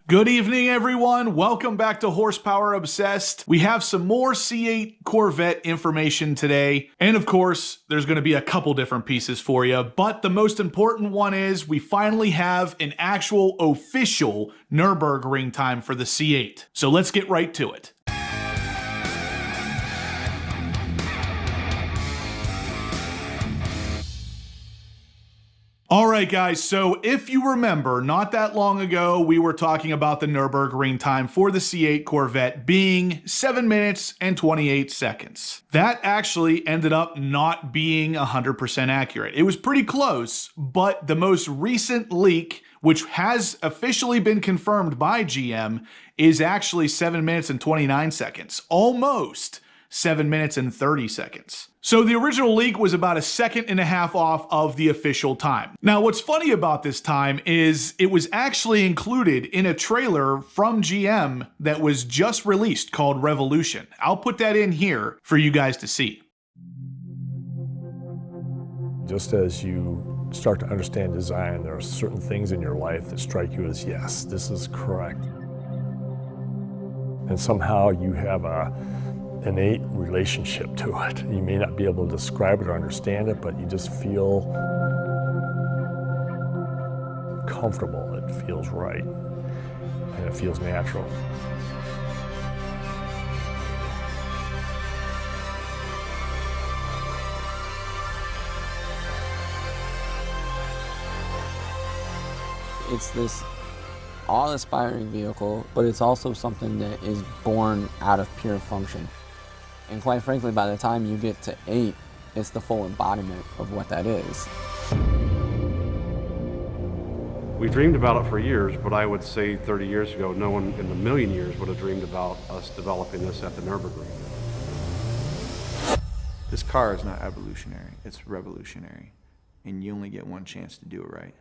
Good evening, everyone. Welcome back to Horsepower Obsessed. We have some more C8 Corvette information today. And of course, there's going to be a couple different pieces for you. But the most important one is we finally have an actual official Nurburgring time for the C8. So let's get right to it. All right, guys, so if you remember, not that long ago, we were talking about the Nurburgring time for the C8 Corvette being 7 minutes and 28 seconds. That actually ended up not being 100% accurate. It was pretty close, but the most recent leak, which has officially been confirmed by GM, is actually 7 minutes and 29 seconds. Almost 7 minutes and 30 seconds. So the original leak was about 1.5 seconds off of the official time. Now, what's funny about this time is it was actually included in a trailer from GM that was just released called Revolution. I'll put that in here for you guys to see. Just as you start to understand design, there are certain things in your life that strike you as, yes, this is correct. And somehow you have a innate relationship to it. You may not be able to describe it or understand it, but you just feel comfortable. It feels right, and it feels natural. It's this awe-inspiring vehicle, but it's also something that is born out of pure function. And quite frankly, by the time you get to 8, it's the full embodiment of what that is. We dreamed about it for years, but I would say 30 years ago, no one in a million years would have dreamed about us developing this at the Nurburgring. This car is not evolutionary, it's revolutionary. And you only get one chance to do it right.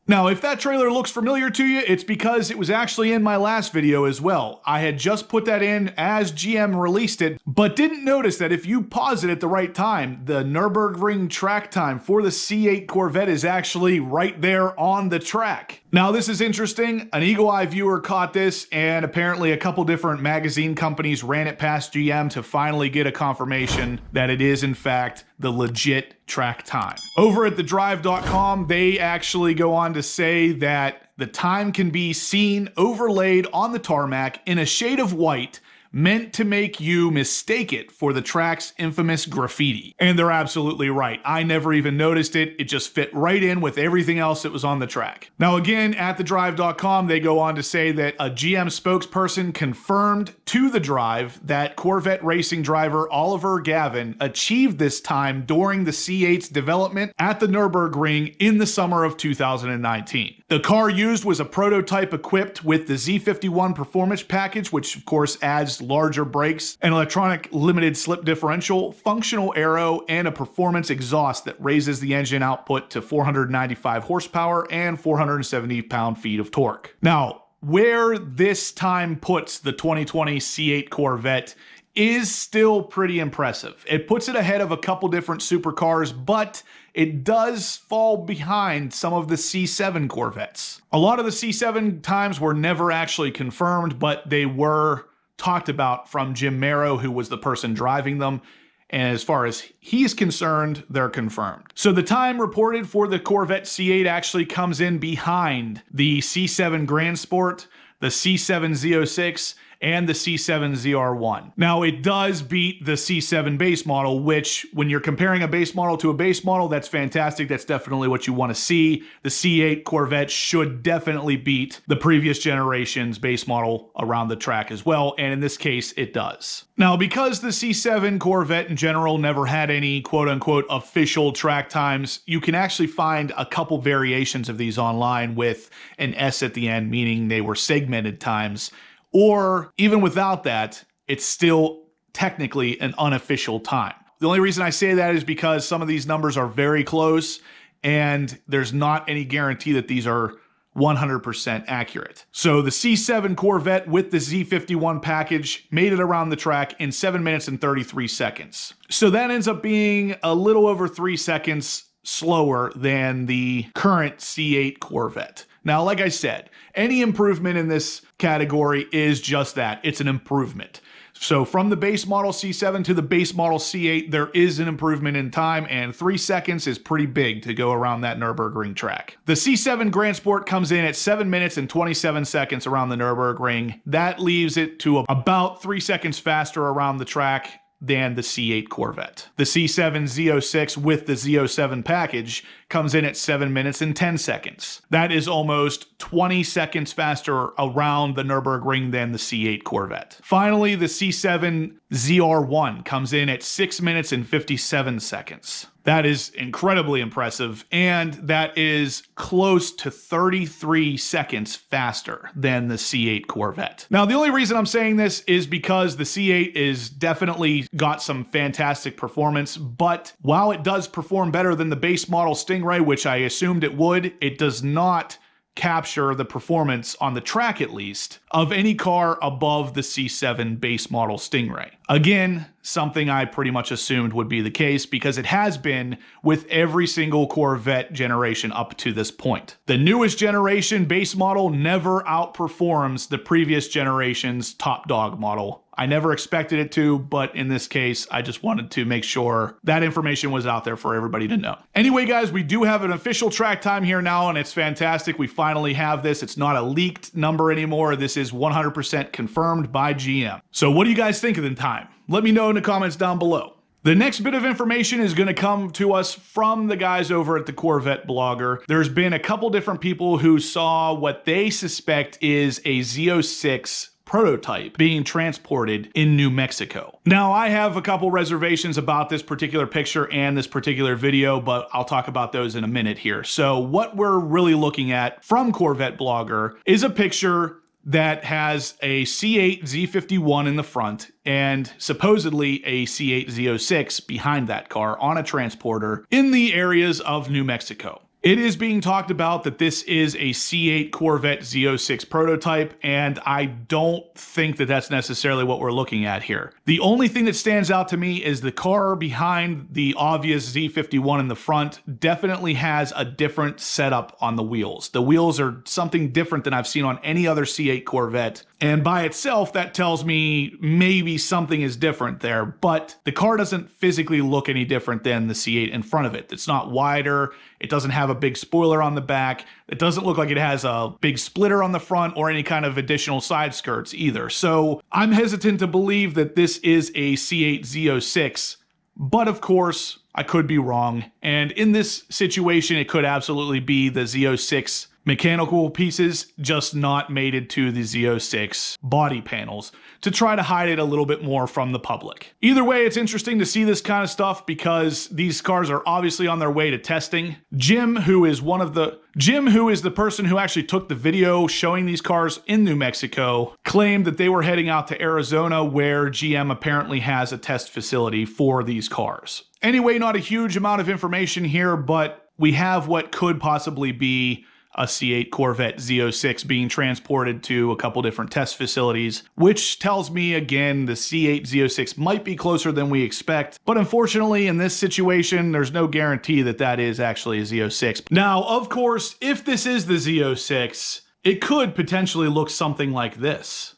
Now, if that trailer looks familiar to you, it's because it was actually in my last video as well. I had just put that in as GM released it, but didn't notice that if you pause it at the right time, the Nurburgring track time for the C8 Corvette is actually right there on the track. Now, this is interesting. An eagle eye viewer caught this, and apparently a couple different magazine companies ran it past GM to finally get a confirmation that it is, in fact, the legit track time. Over at thedrive.com, they actually go on to say that the time can be seen overlaid on the tarmac in a shade of white meant to make you mistake it for the track's infamous graffiti. And they're absolutely right. I never even noticed it. It just fit right in with everything else that was on the track. Now again, at thedrive.com, they go on to say that a GM spokesperson confirmed to The Drive that Corvette racing driver Oliver Gavin achieved this time during the C8's development at the Nurburgring in the summer of 2019. The car used was a prototype equipped with the Z51 performance package, which of course adds larger brakes, an electronic limited slip differential, functional aero, and a performance exhaust that raises the engine output to 495 horsepower and 470 pound-feet of torque. Now, where this time puts the 2020 C8 Corvette is still pretty impressive. It puts it ahead of a couple different supercars, but it does fall behind some of the C7 Corvettes. A lot of the C7 times were never actually confirmed, but they were talked about from Jim Merrow, who was the person driving them. And as far as he's concerned, they're confirmed. So the time reported for the Corvette C8 actually comes in behind the C7 Grand Sport, the C7 Z06, and the C7 ZR1. Now, it does beat the C7 base model, which when you're comparing a base model to a base model, that's fantastic. That's definitely what you want to see. The C8 Corvette should definitely beat the previous generation's base model around the track as well, and in this case, it does. Now, because the C7 Corvette in general never had any quote-unquote official track times, you can actually find a couple variations of these online with an S at the end, meaning they were segmented times, or even without that, it's still technically an unofficial time. The only reason I say that is because some of these numbers are very close, and there's not any guarantee that these are 100% accurate. So the C7 Corvette with the Z51 package made it around the track in 7 minutes and 33 seconds. So that ends up being a little over 3 seconds slower than the current C8 Corvette. Now, like I said, any improvement in this category is just that. It's an improvement. So from the base model C7 to the base model C8, there is an improvement in time, and 3 seconds is pretty big to go around that Nurburgring track. The C7 Grand Sport comes in at 7 minutes and 27 seconds around the Nurburgring. That leaves it to about 3 seconds faster around the track than the C8 Corvette. The C7 Z06 with the Z07 package comes in at 7 minutes and 10 seconds. That is almost 20 seconds faster around the Nurburgring than the C8 Corvette. Finally, the C7 ZR1 comes in at 6 minutes and 57 seconds. That is incredibly impressive, and that is close to 33 seconds faster than the C8 Corvette. Now, the only reason I'm saying this is because the C8 is definitely got some fantastic performance, but while it does perform better than the base model Stingray, which I assumed it would, it does not capture the performance, on the track at least, of any car above the C7 base model Stingray. Again, something I pretty much assumed would be the case because it has been with every single Corvette generation up to this point. The newest generation base model never outperforms the previous generation's top dog model. I never expected it to, but in this case, I just wanted to make sure that information was out there for everybody to know. Anyway, guys, we do have an official track time here now, and it's fantastic. We finally have this. It's not a leaked number anymore. This is 100% confirmed by GM. So what do you guys think of the time? Let me know in the comments down below. The next bit of information is going to come to us from the guys over at the Corvette Blogger. There's been a couple different people who saw what they suspect is a Z06 prototype being transported in New Mexico. Now, I have a couple reservations about this particular picture and this particular video, but I'll talk about those in a minute here. So what we're really looking at from Corvette Blogger is a picture that has a C8 Z51 in the front and supposedly a C8 Z06 behind that car on a transporter in the areas of New Mexico. It is being talked about that this is a C8 Corvette Z06 prototype, and I don't think that that's necessarily what we're looking at here. The only thing that stands out to me is the car behind the obvious Z51 in the front definitely has a different setup on the wheels. The wheels are something different than I've seen on any other C8 Corvette, and by itself, that tells me maybe something is different there, but the car doesn't physically look any different than the C8 in front of it. It's not wider. It doesn't have a big spoiler on the back. It doesn't look like it has a big splitter on the front or any kind of additional side skirts either. So I'm hesitant to believe that this is a C8 Z06, but of course, I could be wrong. And in this situation, it could absolutely be the Z06 mechanical pieces, just not mated to the Z06 body panels to try to hide it a little bit more from the public. Either way, it's interesting to see this kind of stuff because these cars are obviously on their way to testing. Jim, who is the person who actually took the video showing these cars in New Mexico, claimed that they were heading out to Arizona where GM apparently has a test facility for these cars. Anyway, not a huge amount of information here, but we have what could possibly be a C8 Corvette Z06 being transported to a couple different test facilities, which tells me again the C8 Z06 might be closer than we expect, but unfortunately in this situation there's no guarantee that that is actually a Z06. Now, of course, if this is the Z06, it could potentially look something like this.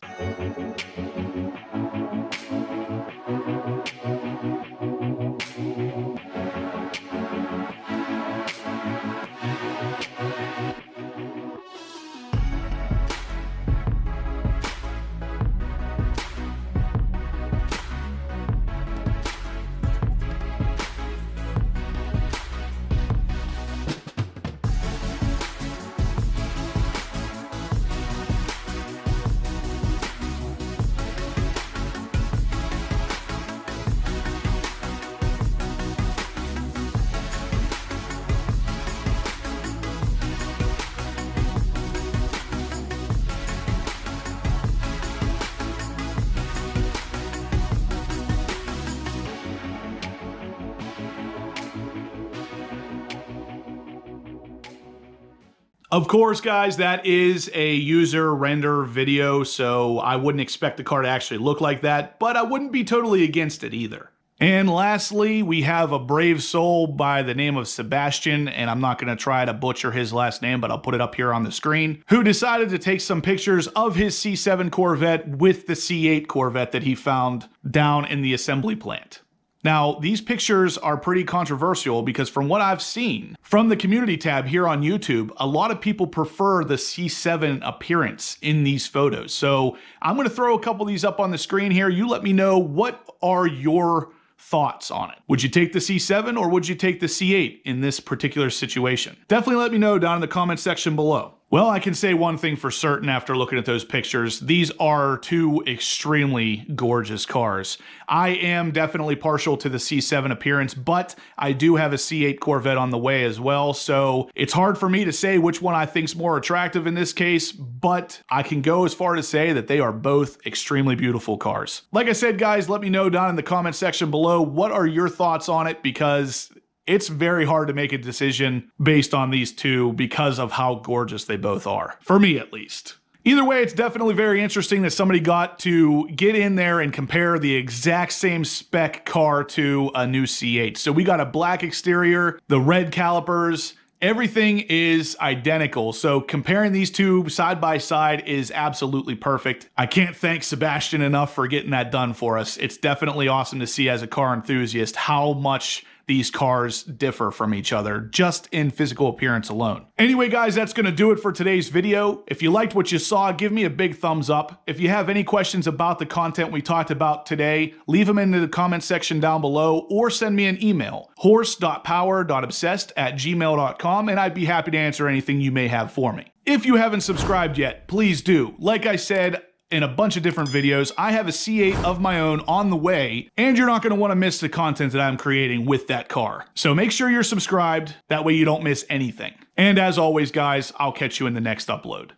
Of course, guys, that is a user render video, so I wouldn't expect the car to actually look like that, but I wouldn't be totally against it either. And lastly, we have a brave soul by the name of Sebastian, and I'm not going to try to butcher his last name, but I'll put it up here on the screen, who decided to take some pictures of his C7 Corvette with the C8 Corvette that he found down in the assembly plant. Now, these pictures are pretty controversial because from what I've seen from the community tab here on YouTube, a lot of people prefer the C7 appearance in these photos. So I'm going to throw a couple of these up on the screen here. You let me know, what are your thoughts on it? Would you take the C7 or would you take the C8 in this particular situation? Definitely let me know down in the comment section below. Well, I can say one thing for certain after looking at those pictures. These are two extremely gorgeous cars. I am definitely partial to the C7 appearance, but I do have a C8 Corvette on the way as well, so it's hard for me to say which one I think's more attractive in this case, but I can go as far to say that they are both extremely beautiful cars. Like I said, guys, let me know down in the comment section below, what are your thoughts on it, because it's very hard to make a decision based on these two because of how gorgeous they both are. For me, at least. Either way, it's definitely very interesting that somebody got to get in there and compare the exact same spec car to a new C8. So we got a black exterior, the red calipers, everything is identical. So comparing these two side by side is absolutely perfect. I can't thank Sebastian enough for getting that done for us. It's definitely awesome to see as a car enthusiast how much these cars differ from each other just in physical appearance alone. Anyway, guys, that's going to do it for today's video. If you liked what you saw, give me a big thumbs up. If you have any questions about the content we talked about today, leave them in the comment section down below or send me an email, horse.power.obsessed@gmail.com, and I'd be happy to answer anything you may have for me. If you haven't subscribed yet, please do. Like I said, in a bunch of different videos, I have a C8 of my own on the way, and you're not going to want to miss the content that I'm creating with that car. So make sure you're subscribed, that way you don't miss anything. And as always, guys, I'll catch you in the next upload.